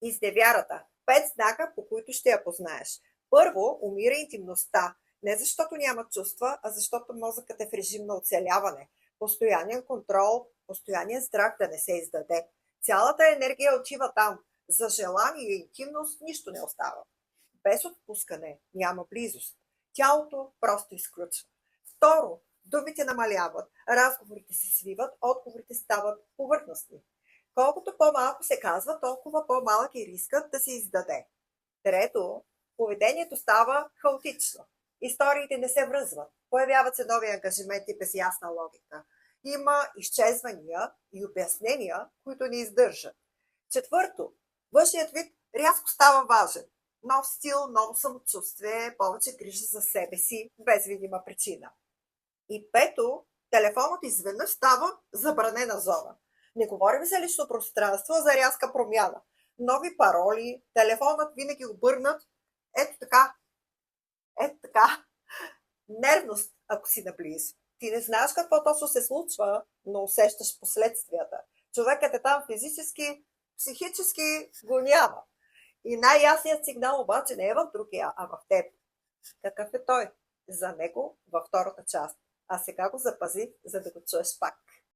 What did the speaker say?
Изневярата. 5 знака, по които ще я познаеш. Първо, умира интимността. Не защото няма чувства, а защото мозъкът е в режим на оцеляване. Постоянен контрол, постоянен страх да не се издаде. Цялата енергия отива там. За желание и интимност нищо не остава. Без отпускане няма близост. Тялото просто изключва. Второ, думите намаляват, разговорите се свиват, отговорите стават повърхностни. Колкото по-малко се казва, толкова по-малък е рискът да се издаде. Трето, поведението става хаотично. Историите не се връзват. Появяват се нови ангажименти без ясна логика. Има изчезвания и обяснения, които не издържат. Четвърто, външният вид рязко става важен. Нов стил, ново самочувствие, повече грижа за себе си, без видима причина. И пето, телефонът изведнъж става забранена зона. Не говорим за лично пространство, а за рязка промяна. Нови пароли, телефонът винаги обърнат. Ето така. Нервност, ако си наблизо. Ти не знаеш какво точно се случва, но усещаш последствията. Човекът е там физически, психически го няма. И най-ясният сигнал обаче не е в другия, а в теб. Какъв е той? За него във втората част. А сега го запази, за да го чуеш пак.